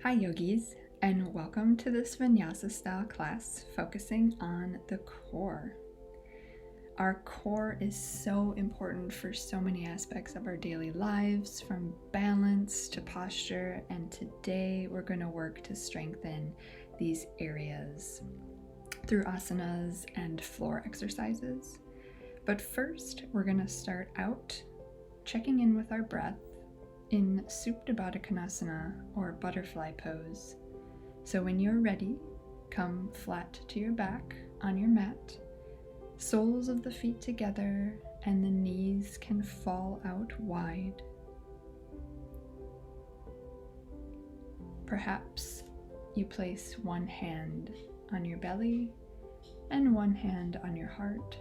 Hi yogis, and welcome to this vinyasa style class focusing on the core. Our core is so important for so many aspects of our daily lives, from balance to posture, and today we're going to work to strengthen these areas through asanas and floor exercises. But first, we're going to start out checking in with our breath in Supta Baddha Konasana, or butterfly pose. So when you're ready, come flat to your back on your mat, soles of the feet together, and the knees can fall out wide. Perhaps you place one hand on your belly and one hand on your heart.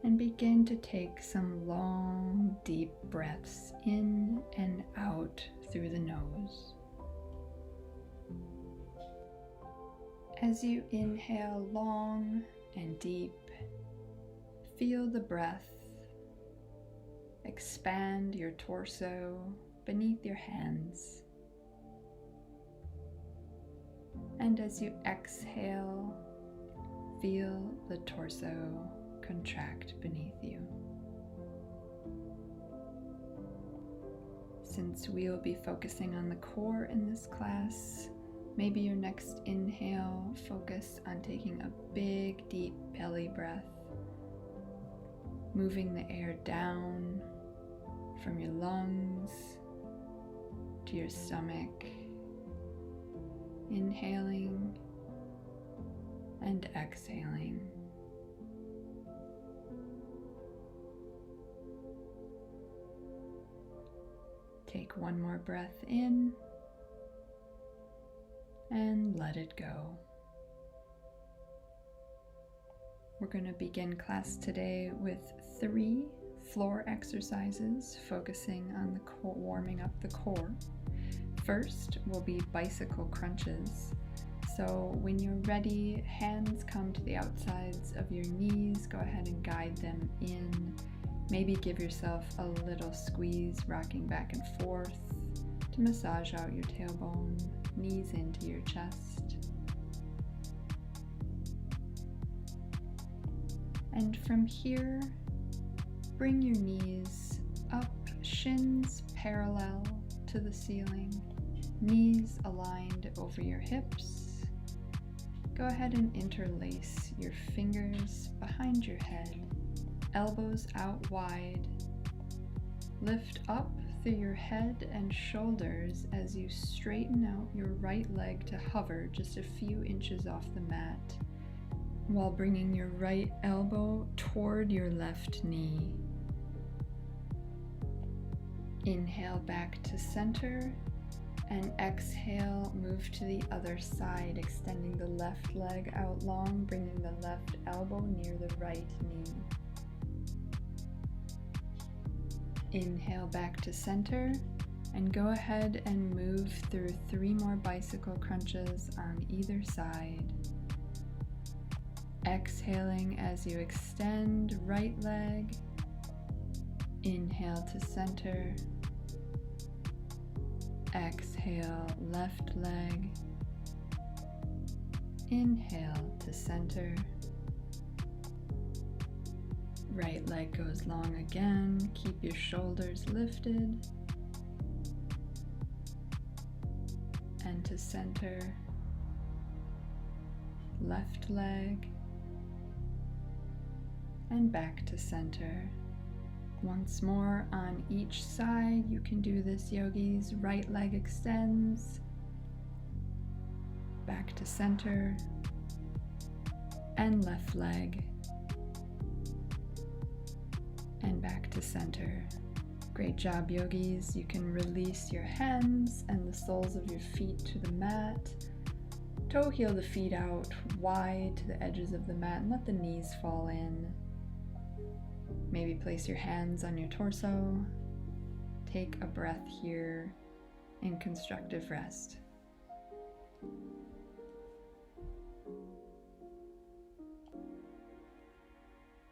And begin to take some long, deep breaths in and out through the nose. As you inhale long and deep, feel the breath expand your torso beneath your hands. And as you exhale, feel the torso contract beneath you. Since we will be focusing on the core in this class, maybe your next inhale, focus on taking a big, deep belly breath, moving the air down from your lungs to your stomach, inhaling and exhaling. Take one more breath in and let it go. We're going to begin class today with 3 floor exercises focusing on the core, warming up the core. First will be bicycle crunches. So when you're ready, hands come to the outsides of your knees. Go ahead and guide them in. Maybe give yourself a little squeeze, rocking back and forth to massage out your tailbone, knees into your chest. And from here, bring your knees up, shins parallel to the ceiling, knees aligned over your hips. Go ahead and interlace your fingers behind your head, elbows out wide. Lift up through your head and shoulders as you straighten out your right leg to hover just a few inches off the mat, while bringing your right elbow toward your left knee. Inhale back to center, and exhale, move to the other side, extending the left leg out long, bringing the left elbow near the right knee. Inhale back to center, and go ahead and move through 3 more bicycle crunches on either side. Exhaling as you extend right leg. Inhale to center. Exhale, left leg. Inhale to center. Right leg goes long again. Keep your shoulders lifted. And to center. Left leg. And back to center. Once more on each side. You can do this, yogis. Right leg extends. Back to center. And left leg. And back to center. Great job, yogis. You can release your hands and the soles of your feet to the mat. Toe heel the feet out wide to the edges of the mat and let the knees fall in. Maybe place your hands on your torso. Take a breath here in constructive rest.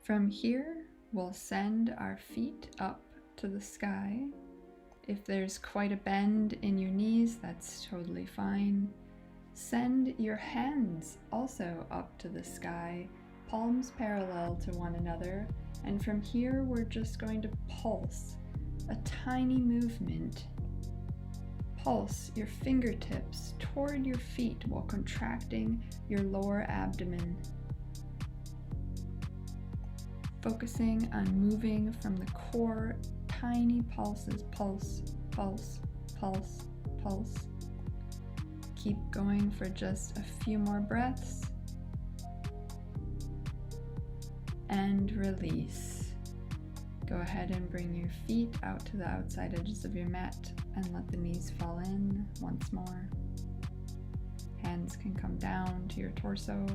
From here, we'll send our feet up to the sky. If there's quite a bend in your knees, that's totally fine. Send your hands also up to the sky, palms parallel to one another, and from here we're just going to pulse, a tiny movement. Pulse your fingertips toward your feet while contracting your lower abdomen. Focusing on moving from the core, tiny pulses, pulse, pulse, pulse, pulse. Keep going for just a few more breaths. And release. Go ahead and bring your feet out to the outside edges of your mat and let the knees fall in once more. Hands can come down to your torso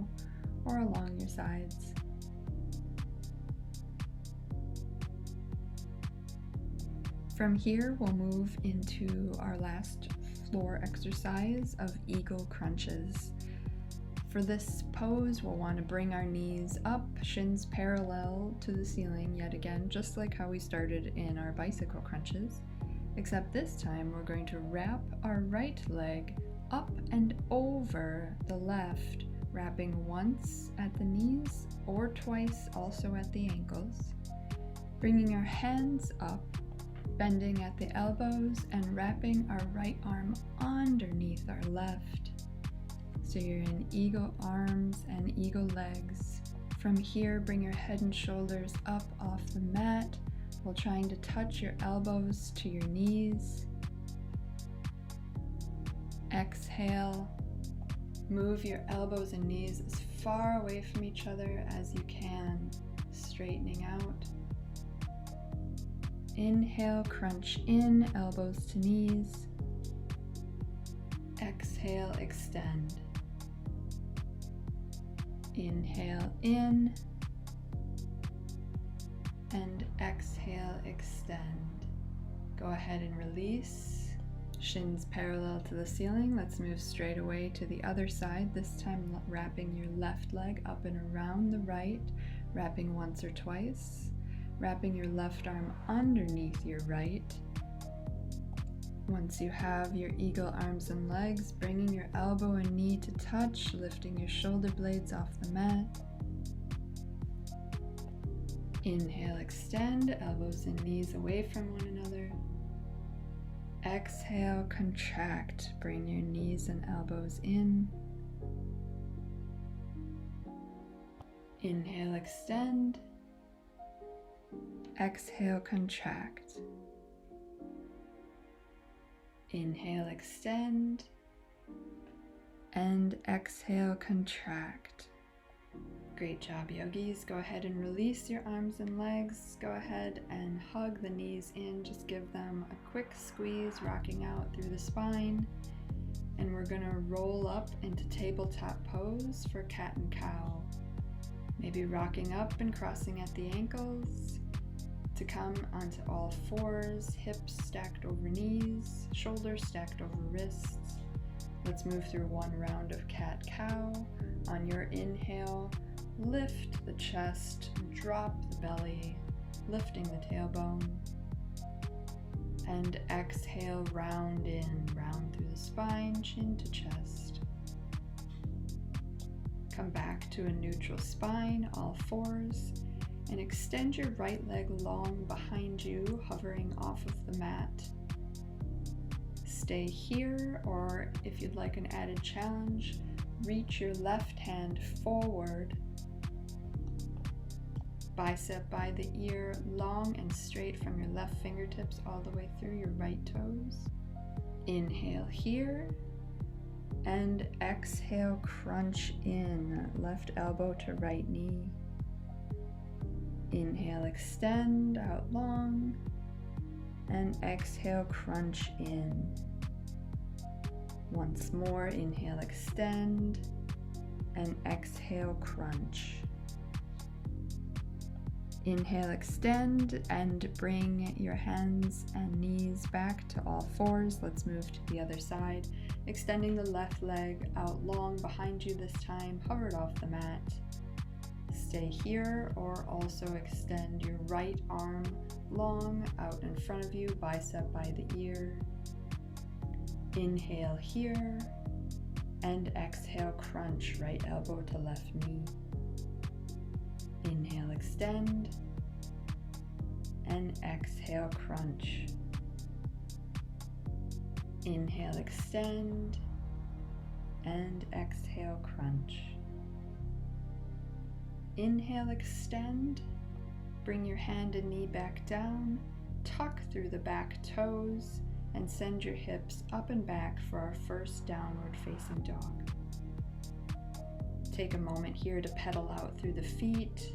or along your sides. From here, we'll move into our last floor exercise of eagle crunches. For this pose, we'll want to bring our knees up, shins parallel to the ceiling yet again, just like how we started in our bicycle crunches, except this time we're going to wrap our right leg up and over the left, wrapping once at the knees or twice also at the ankles, bringing our hands up, bending at the elbows and wrapping our right arm underneath our left. So you're in eagle arms and eagle legs. From here, bring your head and shoulders up off the mat while trying to touch your elbows to your knees. Exhale. Move your elbows and knees as far away from each other as you can, straightening out. Inhale, crunch in, elbows to knees. Exhale, extend. Inhale in, and exhale, extend. Go ahead and release. Shins parallel to the ceiling. Let's move straight away to the other side, this time wrapping your left leg up and around the right, wrapping once or twice. Wrapping your left arm underneath your right. Once you have your eagle arms and legs, bringing your elbow and knee to touch, lifting your shoulder blades off the mat. Inhale, extend, elbows and knees away from one another. Exhale, contract, bring your knees and elbows in. Inhale, extend. Exhale, contract. Inhale, extend. And exhale, contract. Great job, yogis. Go ahead and release your arms and legs. Go ahead and hug the knees in. Just give them a quick squeeze, rocking out through the spine. And we're going to roll up into tabletop pose for cat and cow. Maybe rocking up and crossing at the ankles to come onto all fours, hips stacked over knees, shoulders stacked over wrists. Let's move through one round of cat-cow. On your inhale, lift the chest, drop the belly, lifting the tailbone. And exhale, round in, round through the spine, chin to chest. Come back to a neutral spine, all fours, and extend your right leg long behind you, hovering off of the mat. Stay here, or if you'd like an added challenge, reach your left hand forward, bicep by the ear, long and straight from your left fingertips all the way through your right toes. Inhale here, and exhale, crunch in, left elbow to right knee. Inhale, extend out long, and exhale, crunch in. Once more, inhale, extend, and exhale, crunch. Inhale, extend, and bring your hands and knees back to all fours. Let's move to the other side, extending the left leg out long behind you this time, hovered off the mat. stay here or also extend your right arm long out in front of you, bicep by the ear. Inhale here and exhale, crunch right elbow to left knee. Inhale, extend and exhale, crunch. Inhale, extend and exhale, crunch. Inhale, extend, bring your hand and knee back down, tuck through the back toes, and send your hips up and back for our first downward facing dog. Take a moment here to pedal out through the feet,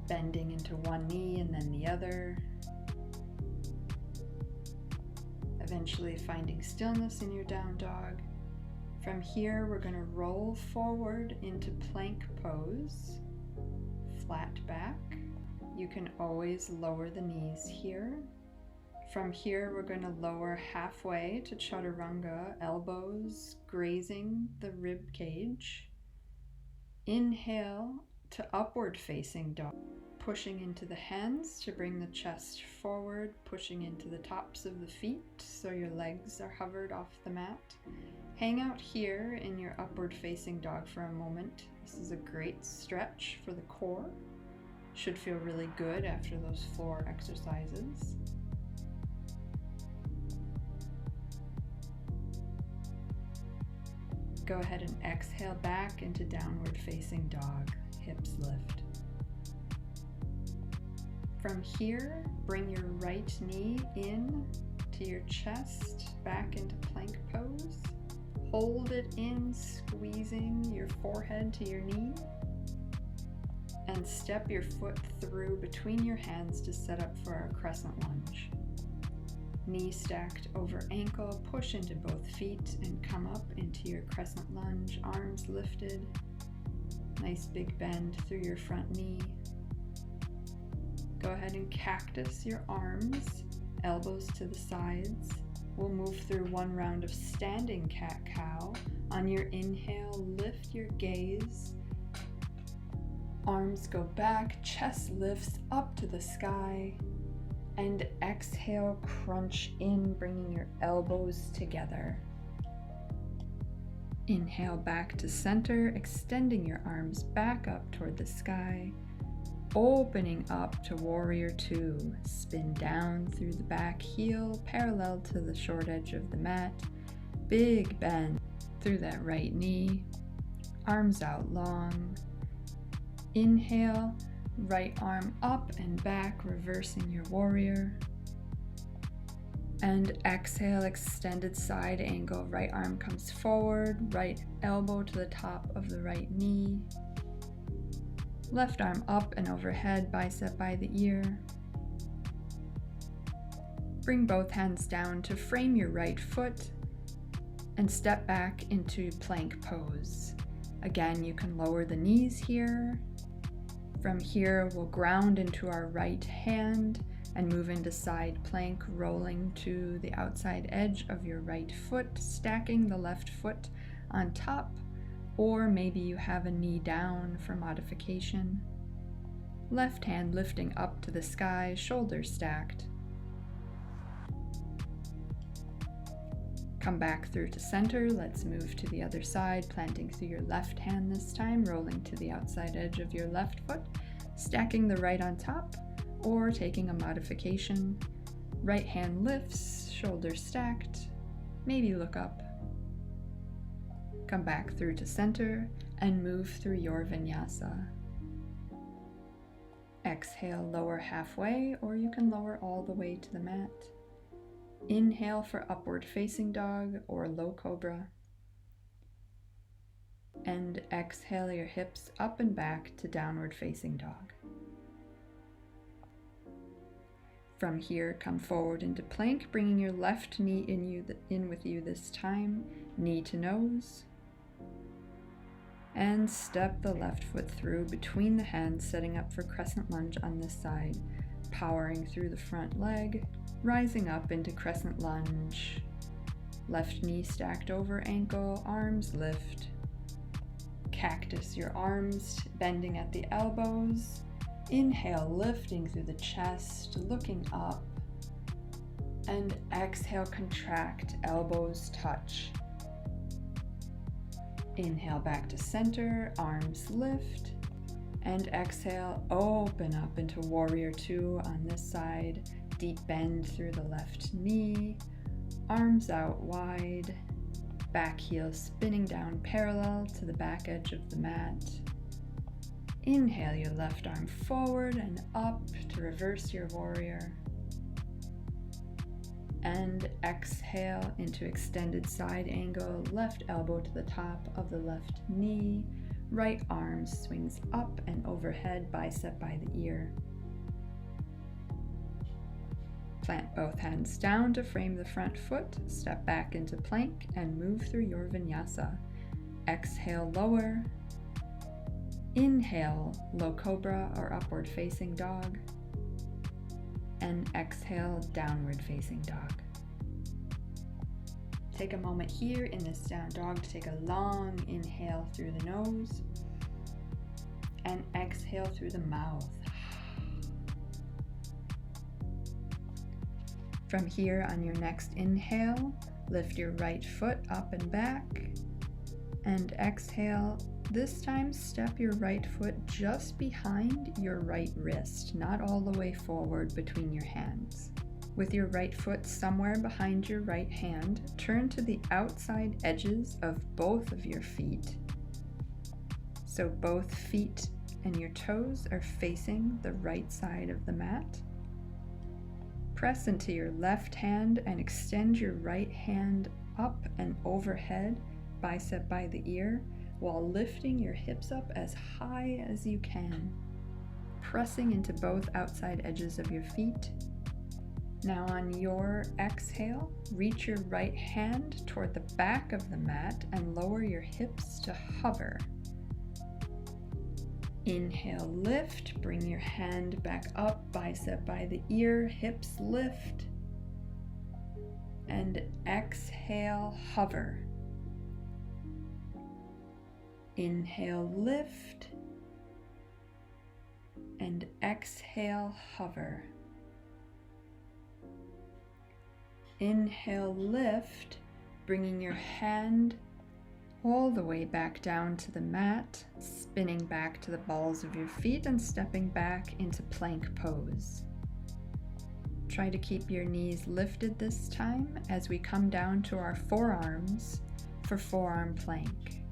bending into one knee and then the other, eventually finding stillness in your down dog. From here, we're going to roll forward into plank pose, flat back. You can always lower the knees here. From here, we're going to lower halfway to chaturanga, elbows grazing the rib cage. Inhale to upward facing dog, pushing into the hands to bring the chest forward, pushing into the tops of the feet so your legs are hovered off the mat. Hang out here in your upward facing dog for a moment. This is a great stretch for the core. Should feel really good after those floor exercises. Go ahead and exhale back into downward facing dog, hips lift. From here, bring your right knee in to your chest, back into plank pose. Hold it in, squeezing your forehead to your knee. And step your foot through between your hands to set up for our crescent lunge. Knee stacked over ankle, push into both feet and come up into your crescent lunge, arms lifted. Nice big bend through your front knee. Go ahead and cactus your arms, elbows to the sides. We'll move through one round of standing cat-cow. On your inhale, lift your gaze. Arms go back, chest lifts up to the sky. And exhale, crunch in, bringing your elbows together. Inhale back to center, extending your arms back up toward the sky. Opening up to warrior two. Spin down through the back heel, parallel to the short edge of the mat. Big bend through that right knee. Arms out long. Inhale, right arm up and back, reversing your warrior. And exhale, extended side angle. Right arm comes forward, right elbow to the top of the right knee. Left arm up and overhead, bicep by the ear. Bring both hands down to frame your right foot and step back into plank pose. Again, you can lower the knees here. From here, we'll ground into our right hand and move into side plank, rolling to the outside edge of your right foot, stacking the left foot on top, or maybe you have a knee down for modification. Left hand lifting up to the sky, shoulders stacked. Come back through to center. Let's move to the other side, planting through your left hand this time, rolling to the outside edge of your left foot, stacking the right on top, or taking a modification. Right hand lifts, shoulders stacked, maybe look up. Come back through to center and move through your vinyasa. Exhale, lower halfway, or you can lower all the way to the mat. Inhale for upward facing dog or low cobra. And exhale your hips up and back to downward facing dog. From here, come forward into plank, bringing your left knee in with you this time, knee to nose. And step the left foot through between the hands, setting up for crescent lunge on this side, powering through the front leg, rising up into crescent lunge. Left knee stacked over ankle, arms lift. Cactus your arms, bending at the elbows. Inhale, lifting through the chest, looking up. And exhale, contract, elbows touch. Inhale back to center, arms lift. And exhale, open up into Warrior Two on this side. Deep bend through the left knee, arms out wide. Back heel spinning down parallel to the back edge of the mat. Inhale your left arm forward and up to reverse your warrior. And exhale into extended side angle, left elbow to the top of the left knee. Right arm swings up and overhead, bicep by the ear. Plant both hands down to frame the front foot, step back into plank, and move through your vinyasa. Exhale, lower. Inhale, low cobra or upward facing dog. And exhale, downward facing dog. Take a moment here in this down dog to take a long inhale through the nose and exhale through the mouth. From here, on your next inhale, lift your right foot up and back, and exhale. This time, step your right foot just behind your right wrist, not all the way forward between your hands. With your right foot somewhere behind your right hand, turn to the outside edges of both of your feet. So both feet and your toes are facing the right side of the mat. Press into your left hand and extend your right hand up and overhead, bicep by the ear, while lifting your hips up as high as you can. Pressing into both outside edges of your feet. Now on your exhale, reach your right hand toward the back of the mat and lower your hips to hover. Inhale, lift, bring your hand back up, bicep by the ear, hips lift. And exhale, hover. Inhale, lift. And exhale, hover. Inhale, lift, bringing your hand all the way back down to the mat, spinning back to the balls of your feet and stepping back into plank pose. Try to keep your knees lifted this time as we come down to our forearms for forearm plank.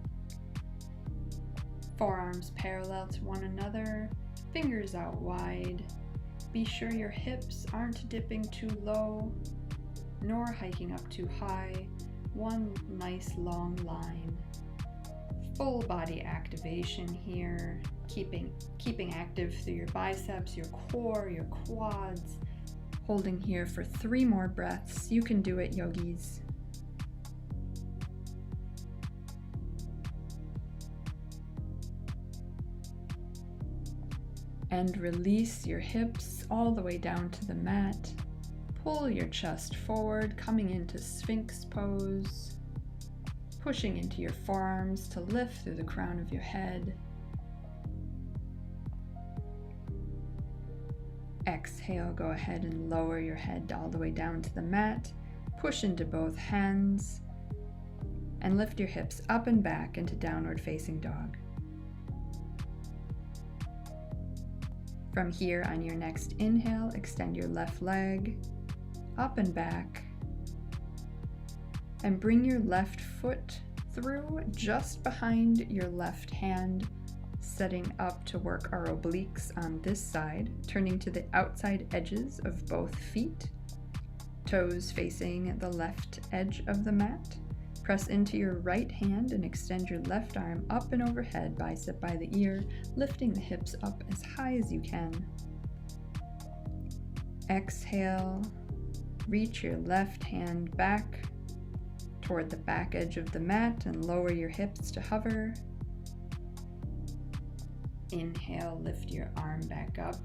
Forearms parallel to one another, fingers out wide. Be sure your hips aren't dipping too low, nor hiking up too high. One nice long line. Full body activation here, keeping active through your biceps, your core, your quads. Holding here for 3 more breaths. You can do it, yogis. And release your hips all the way down to the mat. Pull your chest forward, coming into Sphinx pose. Pushing into your forearms to lift through the crown of your head. Exhale, go ahead and lower your head all the way down to the mat. Push into both hands. And lift your hips up and back into downward facing dog. From here, on your next inhale, extend your left leg up and back, and bring your left foot through just behind your left hand, setting up to work our obliques on this side, turning to the outside edges of both feet, toes facing the left edge of the mat. Press into your right hand and extend your left arm up and overhead, bicep by the ear, lifting the hips up as high as you can. Exhale, reach your left hand back toward the back edge of the mat and lower your hips to hover. Inhale, lift your arm back up,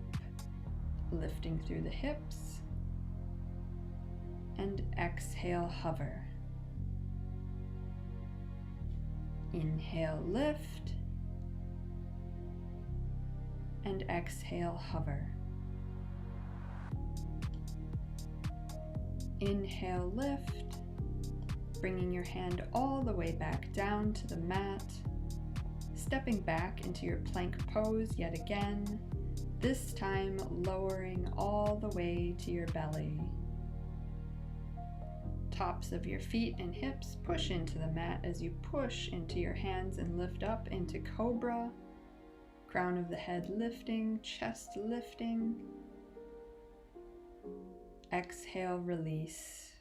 lifting through the hips. And exhale, hover. Inhale, lift. And exhale, hover. Inhale, lift, bringing your hand all the way back down to the mat, stepping back into your plank pose yet again, this time lowering all the way to your belly. Tops of your feet and hips push into the mat as you push into your hands and lift up into Cobra. Crown of the head lifting, chest lifting. Exhale, release.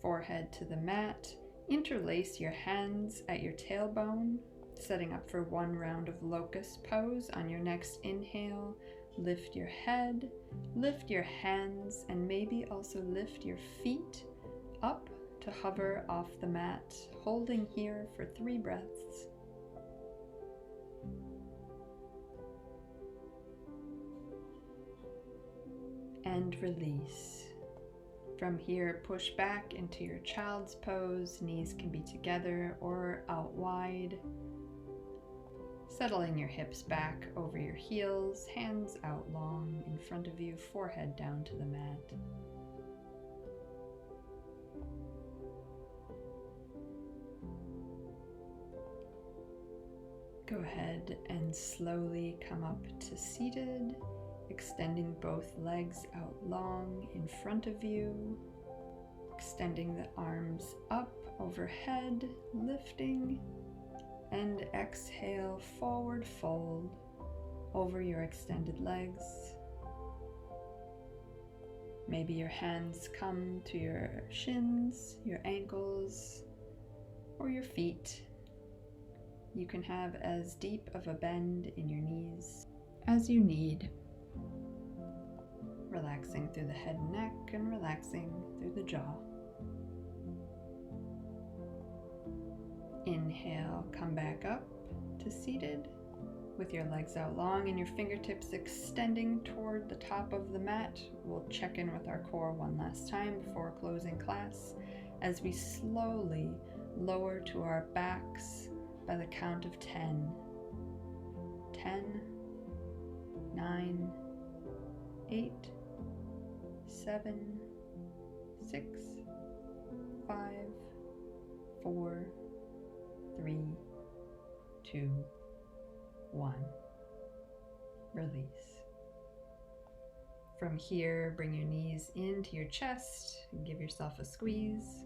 Forehead to the mat. Interlace your hands at your tailbone, setting up for one round of locust pose. On your next inhale, lift your head, lift your hands, and maybe also lift your feet up to hover off the mat, holding here for 3 breaths. And release. From here, push back into your child's pose. Knees can be together or out wide. Settling your hips back over your heels, hands out long in front of you, forehead down to the mat. Go ahead and slowly come up to seated, extending both legs out long in front of you, extending the arms up overhead, lifting, and exhale, forward fold over your extended legs. Maybe your hands come to your shins, your ankles, or your feet. You can have as deep of a bend in your knees as you need. Relaxing through the head and neck and relaxing through the jaw. Inhale, come back up to seated with your legs out long and your fingertips extending toward the top of the mat. We'll check in with our core one last time before closing class as we slowly lower to our backs by the count of 10. 10, 9, 8, 7, 6, 5, 4, 3, 2, 1. Release. From here, bring your knees into your chest and give yourself a squeeze.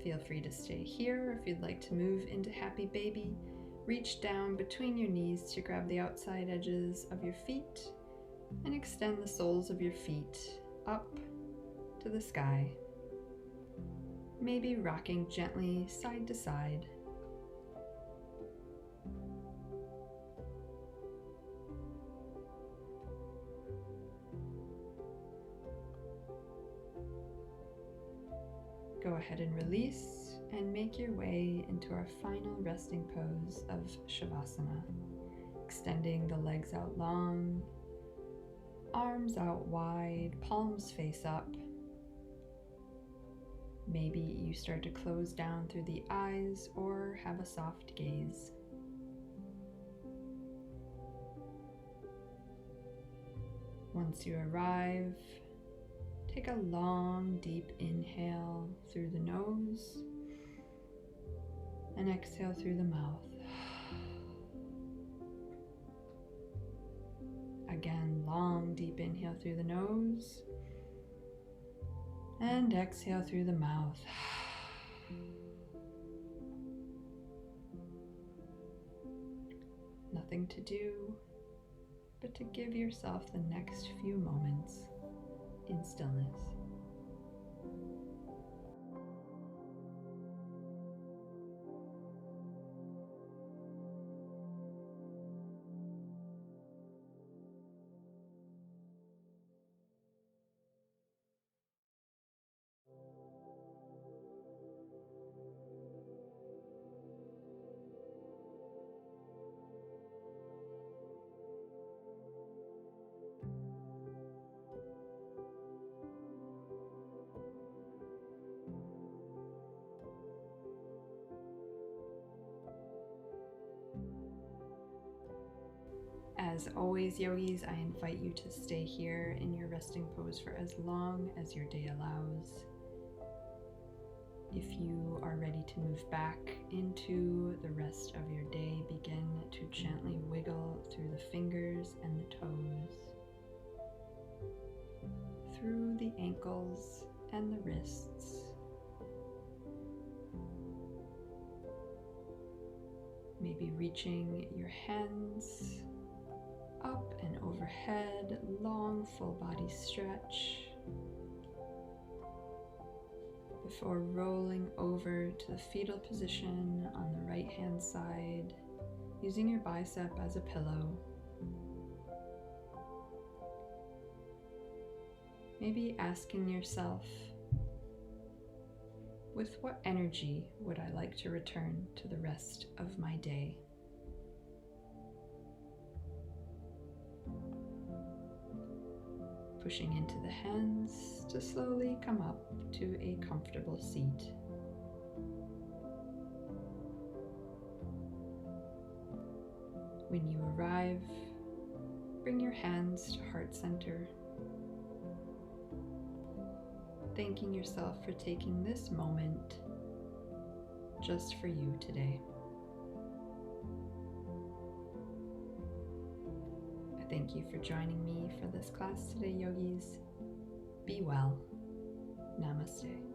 Feel free to stay here. If you'd like to move into happy baby, reach down between your knees to grab the outside edges of your feet and extend the soles of your feet up to the sky. Maybe rocking gently side to side. Go ahead and release and make your way into our final resting pose of Shavasana. Extending the legs out long, arms out wide, palms face up. Maybe you start to close down through the eyes or have a soft gaze. Once you arrive, take a long, deep inhale through the nose and exhale through the mouth. Again, long, deep inhale through the nose and exhale through the mouth. Nothing to do but to give yourself the next few moments in stillness. As always, yogis, I invite you to stay here in your resting pose for as long as your day allows. If you are ready to move back into the rest of your day, begin to gently wiggle through the fingers and the toes, through the ankles and the wrists. Maybe reaching your hands up and overhead, long full body stretch, before rolling over to the fetal position on the right hand side, using your bicep as a pillow. Maybe asking yourself, with what energy would I like to return to the rest of my day? Pushing into the hands to slowly come up to a comfortable seat. When you arrive, bring your hands to heart center, thanking yourself for taking this moment just for you today. Thank you for joining me for this class today, yogis. Be well. Namaste.